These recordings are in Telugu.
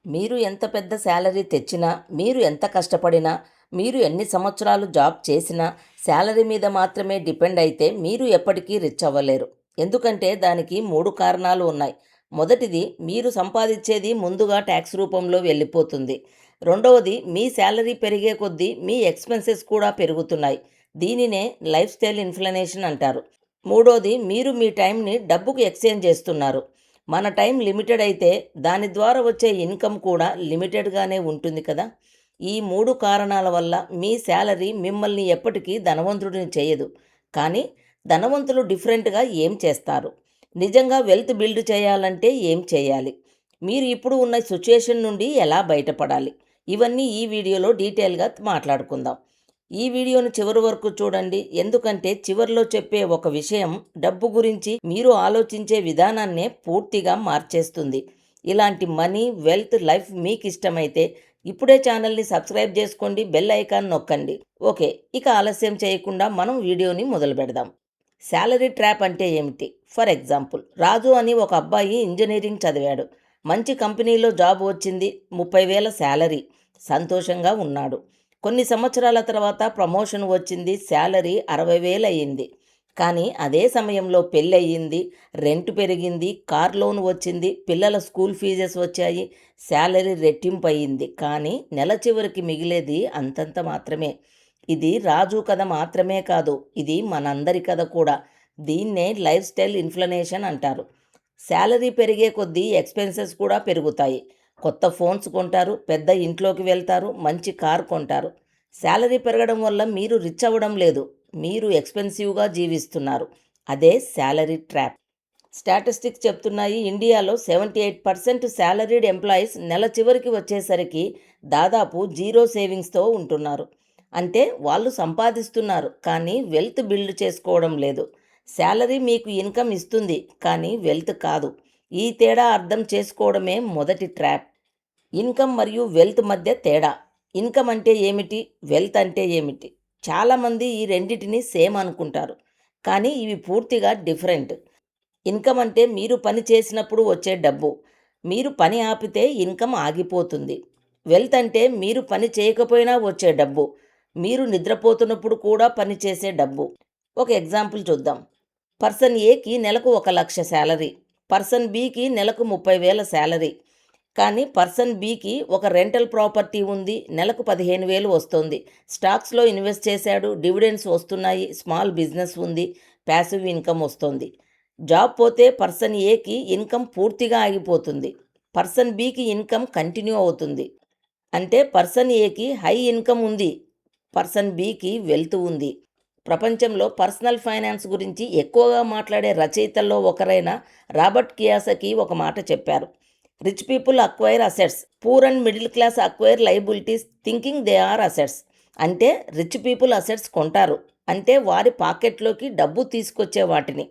మీరు ఎంత పెద్ద శాలరీ తెచ్చినా, మీరు ఎంత కష్టపడినా, మీరు ఎన్ని సంవత్సరాలు జాబ్ చేసినా, శాలరీ మీద మాత్రమే డిపెండ్ అయితే మీరు ఎప్పటికీ రిచ్ అవ్వలేరు. ఎందుకంటే దానికి 3 కారణాలు ఉన్నాయి. మొదటిది, మీరు సంపాదించేది ముందుగా ట్యాక్స్ రూపంలో వెళ్ళిపోతుంది. రెండవది, మీ శాలరీ పెరిగే కొద్దీ మీ ఎక్స్‌పెన్సెస్ కూడా పెరుగుతున్నాయి. దీనినే లైఫ్ స్టైల్ ఇన్‌ఫ్లేషన్ అంటారు. మూడోది, మీరు మీ టైంని డబ్బుకు ఎక్స్‌చేంజ్ చేస్తున్నారు. మన టైం లిమిటెడ్ అయితే దాని ద్వారా వచ్చే ఇన్కమ్ కూడా లిమిటెడ్గానే ఉంటుంది కదా. ఈ 3 కారణాల వల్ల మీ శాలరీ మిమ్మల్ని ఎప్పటికీ ధనవంతుడిని చేయదు. కానీ ధనవంతులు డిఫరెంట్గా ఏం చేస్తారు? నిజంగా వెల్త్ బిల్డ్ చేయాలంటే ఏం చేయాలి? మీరు ఇప్పుడు ఉన్న సిచ్యుయేషన్ నుండి ఎలా బయటపడాలి? ఇవన్నీ ఈ వీడియోలో డీటెయిల్గా మాట్లాడుకుందాం. ఈ వీడియోను చివరి వరకు చూడండి, ఎందుకంటే చివర్లో చెప్పే ఒక విషయం డబ్బు గురించి మీరు ఆలోచించే విధానాన్నే పూర్తిగా మార్చేస్తుంది. ఇలాంటి మనీ, వెల్త్, లైఫ్ మీకు ఇష్టమైతే ఇప్పుడే ఛానల్ని సబ్స్క్రైబ్ చేసుకోండి, బెల్ ఐకాన్ నొక్కండి. ఓకే, ఇక ఆలస్యం చేయకుండా మనం వీడియోని మొదలు పెడదాం. శాలరీ ట్రాప్ అంటే ఏమిటి? ఫర్ ఎగ్జాంపుల్, రాజు అని ఒక అబ్బాయి ఇంజనీరింగ్ చదివాడు. మంచి కంపెనీలో జాబ్ వచ్చింది, 30,000 శాలరీ. సంతోషంగా ఉన్నాడు. కొన్ని సంవత్సరాల తర్వాత ప్రమోషన్ వచ్చింది, శాలరీ 60,000 అయ్యింది. కానీ అదే సమయంలో పెళ్ళయింది, రెంట్ పెరిగింది, కార్ లోన్ వచ్చింది, పిల్లల స్కూల్ ఫీజెస్ వచ్చాయి, శాలరీ రెట్టింపు అయ్యింది. కానీ నెల చివరికి మిగిలేది అంతంత మాత్రమే. ఇది రాజు కథ మాత్రమే కాదు, ఇది మనందరి కథ కూడా. దీన్నే లైఫ్ స్టైల్ ఇన్ఫ్లేషన్ అంటారు. శాలరీ పెరిగే కొద్దీ ఎక్స్‌పెన్సెస్ కూడా పెరుగుతాయి. కొత్త ఫోన్స్ కొంటారు, పెద్ద ఇంట్లోకి వెళ్తారు, మంచి కార్ కొంటారు. శాలరీ పెరగడం వల్ల మీరు రిచ్ అవ్వడం లేదు, మీరు ఎక్స్‌పెన్సివ్‌గా జీవిస్తున్నారు. అదే శాలరీ ట్రాప్. స్టాటిస్టిక్స్ చెప్తున్నాయి, ఇండియాలో 78% శాలరీడ్ ఎంప్లాయీస్ నెల చివరికి వచ్చేసరికి దాదాపు జీరో సేవింగ్స్తో ఉంటున్నారు. అంటే వాళ్ళు సంపాదిస్తున్నారు కానీ వెల్త్ బిల్డ్ చేసుకోవడం లేదు. శాలరీ మీకు ఇన్కమ్ ఇస్తుంది కానీ వెల్త్ కాదు. ఈ తేడా అర్థం చేసుకోవడమే మొదటి ట్రాప్. ఇన్కమ్ మరియు వెల్త్ మధ్య తేడా. ఇన్కమ్ అంటే ఏమిటి? వెల్త్ అంటే ఏమిటి? చాలామంది ఈ రెండిటిని సేమ్ అనుకుంటారు, కానీ ఇవి పూర్తిగా డిఫరెంట్. ఇన్కమ్ అంటే మీరు పని చేసినప్పుడు వచ్చే డబ్బు. మీరు పని ఆపితే ఇన్కమ్ ఆగిపోతుంది. వెల్త్ అంటే మీరు పని చేయకపోయినా వచ్చే డబ్బు. మీరు నిద్రపోతున్నప్పుడు కూడా పని చేసే డబ్బు. ఒక ఎగ్జాంపుల్ చూద్దాం. పర్సన్ ఏకి నెలకు 1,00,000 శాలరీ. పర్సన్ బికి నెలకు 30,000 శాలరీ. కానీ పర్సన్ బికి ఒక రెంటల్ ప్రాపర్టీ ఉంది, నెలకు 15,000 వస్తుంది. స్టాక్స్లో ఇన్వెస్ట్ చేశాడు, డివిడెండ్స్ వస్తున్నాయి, స్మాల్ బిజినెస్ ఉంది, ప్యాసివ్ ఇన్కమ్ వస్తుంది. జాబ్ పోతే పర్సన్ ఏకి ఇన్కమ్ పూర్తిగా ఆగిపోతుంది. పర్సన్ బికి ఇన్కమ్ కంటిన్యూ అవుతుంది. అంటే పర్సన్ ఏకి హై ఇన్కమ్ ఉంది, పర్సన్ బికి వెల్త్ ఉంది. ప్రపంచంలో పర్సనల్ ఫైనాన్స్ గురించి ఎక్కువగా మాట్లాడే రచయితల్లో ఒకరైన రాబర్ట్ కియాసకి ఒక మాట చెప్పారు. Rich people acquire assets, poor and middle class acquire liabilities thinking they are assets. అంటే రిచ్ పీపుల్ అసెట్స్ కొంటారు, అంటే వారి పాకెట్లోకి డబ్బు తీసుకొచ్చే వాటిని.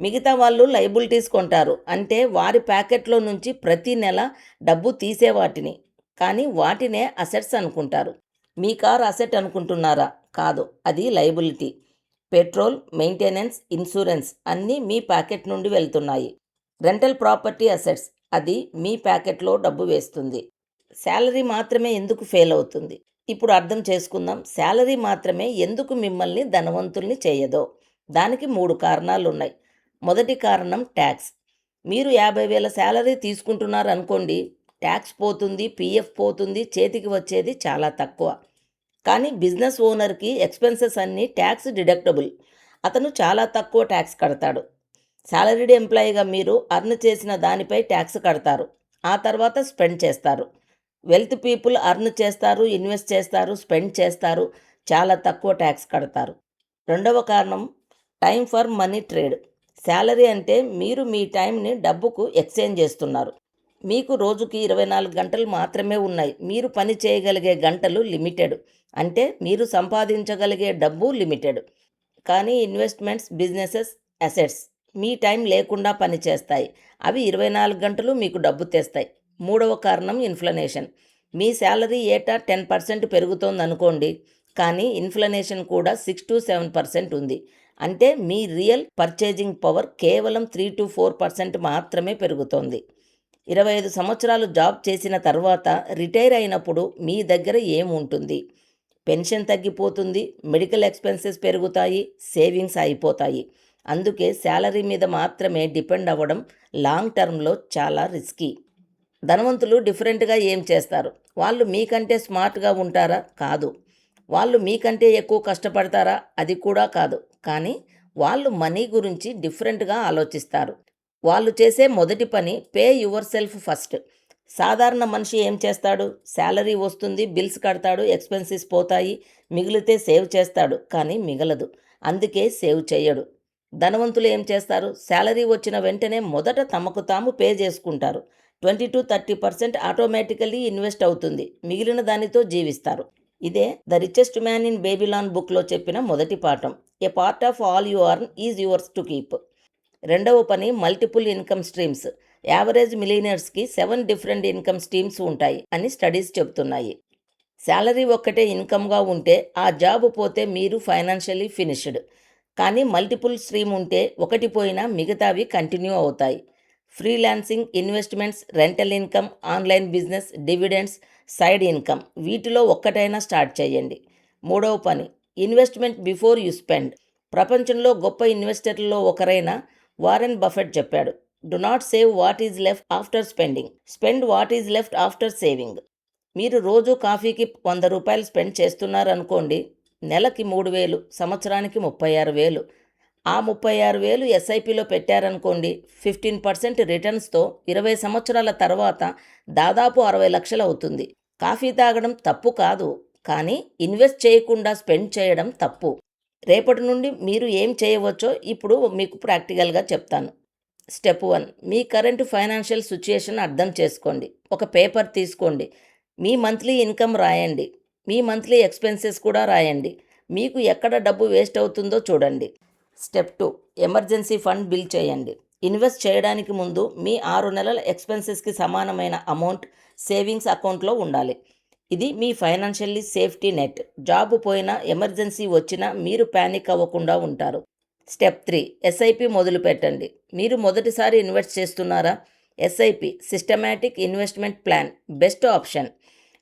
మిగతా వాళ్ళు లయబిలిటీస్ కొంటారు, అంటే వారి ప్యాకెట్లో నుంచి ప్రతి నెల డబ్బు తీసే వాటిని. కానీ వాటినే అసెట్స్ అనుకుంటారు. మీ కార్ అసెట్ అనుకుంటున్నారా? కాదు, అది లయబిలిటీ. పెట్రోల్, మెయింటెనెన్స్, ఇన్సూరెన్స్ అన్నీ మీ ప్యాకెట్ నుండి వెళ్తున్నాయి. రెంటల్ ప్రాపర్టీ అసెట్స్, అది మీ ప్యాకెట్లో డబ్బు వేస్తుంది. శాలరీ మాత్రమే ఎందుకు ఫెయిల్ అవుతుంది? ఇప్పుడు అర్థం చేసుకుందాం, శాలరీ మాత్రమే ఎందుకు మిమ్మల్ని ధనవంతుల్ని చేయదో. దానికి 3 కారణాలున్నాయి. మొదటి కారణం ట్యాక్స్. మీరు 50,000 శాలరీ తీసుకుంటున్నారు అనుకోండి, ట్యాక్స్ పోతుంది, పీఎఫ్ పోతుంది, చేతికి వచ్చేది చాలా తక్కువ. కానీ బిజినెస్ ఓనర్కి ఎక్స్పెన్సెస్ అన్నీ ట్యాక్స్ డిడక్టబుల్. అతను చాలా తక్కువ ట్యాక్స్ కడతాడు. సాలరీడ్ ఎంప్లాయీగా మీరు అర్న్ చేసిన దానిపై ట్యాక్స్ కడతారు, ఆ తర్వాత స్పెండ్ చేస్తారు. వెల్త్ పీపుల్ అర్న్ చేస్తారు, ఇన్వెస్ట్ చేస్తారు, స్పెండ్ చేస్తారు, చాలా తక్కువ ట్యాక్స్ కడతారు. రెండవ కారణం time for money trade. Salary అంటే మీరు మీ టైంని డబ్బుకు ఎక్స్చేంజ్ చేస్తున్నారు. మీకు రోజుకి 24 గంటలు మాత్రమే ఉన్నాయి, మీరు పని చేయగలిగే గంటలు లిమిటెడ్. అంటే మీరు సంపాదించగలిగే డబ్బు లిమిటెడ్. కానీ ఇన్వెస్ట్మెంట్స్, బిజినెసెస్, అసెట్స్ మీ టైం లేకుండా పనిచేస్తాయి. అవి 24 గంటలు మీకు డబ్బు తెస్తాయి. మూడవ కారణం ఇన్ఫ్లేషన్. మీ శాలరీ ఏటా 10% పెరుగుతోందనుకోండి, కానీ ఇన్ఫ్లేషన్ కూడా 6-7% ఉంది. అంటే మీ రియల్ పర్చేజింగ్ పవర్ కేవలం 3-4% మాత్రమే పెరుగుతోంది. 25 సంవత్సరాలు జాబ్ చేసిన తర్వాత రిటైర్ అయినప్పుడు మీ దగ్గర ఏముంటుంది? పెన్షన్ తగ్గిపోతుంది, మెడికల్ ఎక్స్‌పెన్సెస్ పెరుగుతాయి, సేవింగ్స్ అయిపోతాయి. అందుకే శాలరీ మీద మాత్రమే డిపెండ్ అవ్వడం లాంగ్ టర్మ్‌లో చాలా రిస్కీ. ధనవంతులు డిఫరెంట్‌గా ఏం చేస్తారు? వాళ్ళు మీకంటే స్మార్ట్‌గా ఉంటారా? కాదు. వాళ్ళు మీకంటే ఎక్కువ కష్టపడతారా? అది కూడా కాదు. కానీ వాళ్ళు మనీ గురించి డిఫరెంట్‌గా ఆలోచిస్తారు. వాళ్ళు చేసే మొదటి పని పే యువర్ సెల్ఫ్ ఫస్ట్. సాధారణ మనిషి ఏం చేస్తాడు? శాలరీ వస్తుంది, బిల్స్ కడతాడు, ఎక్స్‌పెన్సెస్ పోతాయి, మిగిలితే సేవ్ చేస్తాడు. కానీ మిగలదు. అందుకే సేవ్ చేయడు. ధనవంతులు ఏం చేస్తారు? శాలరీ వచ్చిన వెంటనే మొదట తమకు తాము పే చేసుకుంటారు. 20-30% ఆటోమేటికల్లీ ఇన్వెస్ట్ అవుతుంది. మిగిలిన దానితో జీవిస్తారు. ఇదే 'the richest man in Babylon' బుక్‌లో చెప్పిన మొదటి పాఠం. A part of all you earn is yours to keep. రెండవ పని మల్టిపుల్ ఇన్కమ్ స్ట్రీమ్స్. యావరేజ్ మిలియనర్స్‌కి 7 డిఫరెంట్ ఇన్కమ్ స్ట్రీమ్స్ ఉంటాయి అని స్టడీస్ చెబుతున్నాయి. శాలరీ ఒక్కటే ఇన్కమ్‌గా ఉంటే ఆ జాబ్ పోతే మీరు ఫైనాన్షియల్లీ ఫినిష్డ్. కానీ మల్టిపుల్ స్ట్రీమ్ ఉంటే ఒకటి పోయినా మిగతావి కంటిన్యూ అవుతాయి. Freelancing, investments, rental income, online business, dividends, side income వీటిలో ఒక్కటైనా స్టార్ట్ చేయండి. మూడవ పని ఇన్వెస్ట్మెంట్ బిఫోర్ యూ స్పెండ్. ప్రపంచంలో గొప్ప ఇన్వెస్టర్లలో ఒకరైన వారెన్ బఫెట్ చెప్పాడు, do not save what is left after spending, spend what is left after saving. మీరు రోజు కాఫీకి ₹100 స్పెండ్ చేస్తున్నారనుకోండి, నెలకి 3,000, సంవత్సరానికి 36,000. ఆ 36,000 ఎస్ఐపిలో పెట్టారనుకోండి, 15% రిటర్న్స్‌తో 20 సంవత్సరాల తర్వాత దాదాపు 60 లక్షలు అవుతుంది. కాఫీ తాగడం తప్పు కాదు, కానీ ఇన్వెస్ట్ చేయకుండా స్పెండ్ చేయడం తప్పు. రేపటి నుండి మీరు ఏం చేయవచ్చో ఇప్పుడు మీకు ప్రాక్టికల్‌గా చెప్తాను. స్టెప్ 1, మీ కరెంట్ ఫైనాన్షియల్ సిట్యుయేషన్ అర్థం చేసుకోండి. ఒక పేపర్ తీసుకోండి. మీ మంత్లీ ఇన్కమ్ రాయండి. మీ మంత్లీ ఎక్స్‌పెన్సెస్ కూడా రాయండి. మీకు ఎక్కడ డబ్బు వేస్ట్ అవుతుందో చూడండి. స్టెప్ 2, ఎమర్జెన్సీ ఫండ్ బిల్డ్ చేయండి. ఇన్వెస్ట్ చేయడానికి ముందు మీ 6 నెలల ఎక్స్‌పెన్సెస్‌కి సమానమైన అమౌంట్ సేవింగ్స్ అకౌంట్‌లో ఉండాలి. ఇది మీ ఫైనాన్షియల్లీ సేఫ్టీ నెట్. జాబ్ పోయినా, ఎమర్జెన్సీ వచ్చినా మీరు పానిక్ అవ్వకుండా ఉంటారు. స్టెప్ 3, ఎస్ఐపి మొదలుపెట్టండి. మీరు మొదటిసారి ఇన్వెస్ట్ చేస్తున్నారా? SIP systematic investment plan best option.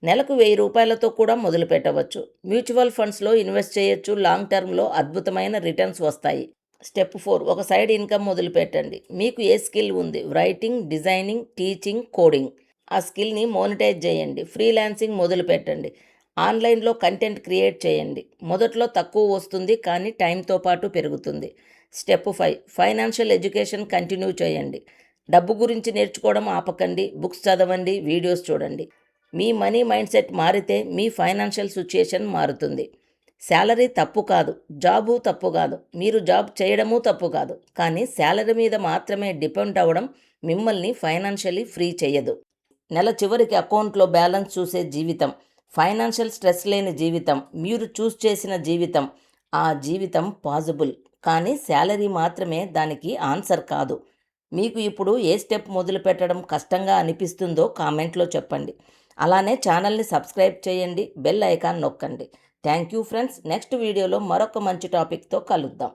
నెలకు ₹1000తో కూడా మొదలు పెట్టవచ్చు. మ్యూచువల్ ఫండ్స్లో ఇన్వెస్ట్ చేయొచ్చు. లాంగ్ టర్మ్లో అద్భుతమైన రిటర్న్స్ వస్తాయి. స్టెప్ 4, ఒక సైడ్ ఇన్కమ్ మొదలుపెట్టండి. మీకు ఏ స్కిల్ ఉంది? Writing, designing, teaching, coding. ఆ స్కిల్ని మోనిటైజ్ చేయండి. ఫ్రీలాన్సింగ్ మొదలుపెట్టండి. ఆన్లైన్లో కంటెంట్ క్రియేట్ చేయండి. మొదట్లో తక్కువ వస్తుంది, కానీ టైంతో పాటు పెరుగుతుంది. స్టెప్ 5, ఫైనాన్షియల్ ఎడ్యుకేషన్ కంటిన్యూ చేయండి. డబ్బు గురించి నేర్చుకోవడం ఆపకండి. బుక్స్ చదవండి, వీడియోస్ చూడండి. మీ మనీ మైండ్ సెట్ మారితే మీ ఫైనాన్షియల్ సిట్యుయేషన్ మారుతుంది. శాలరీ తప్పు కాదు, జాబు తప్పు కాదు, మీరు జాబ్ చేయడము తప్పు కాదు. కానీ శాలరీ మీద మాత్రమే డిపెండ్ అవ్వడం మిమ్మల్ని ఫైనాన్షియల్లీ ఫ్రీ చేయదు. నెల చివరికి అకౌంట్లో బ్యాలెన్స్ చూసే జీవితం, ఫైనాన్షియల్ స్ట్రెస్ లేని జీవితం, మీరు చూస్ చేసిన జీవితం, ఆ జీవితం పాజిబుల్. కానీ శాలరీ మాత్రమే దానికి ఆన్సర్ కాదు. మీకు ఇప్పుడు ఏ స్టెప్ మొదలు పెట్టడం కష్టంగా అనిపిస్తుందో కామెంట్లో చెప్పండి. అలానే ఛానల్ని సబ్స్క్రైబ్ చేయండి, బెల్ ఐకాన్ నొక్కండి. Thank you friends. నెక్స్ట్ వీడియోలో మరొక మంచి టాపిక్తో కలుద్దాం.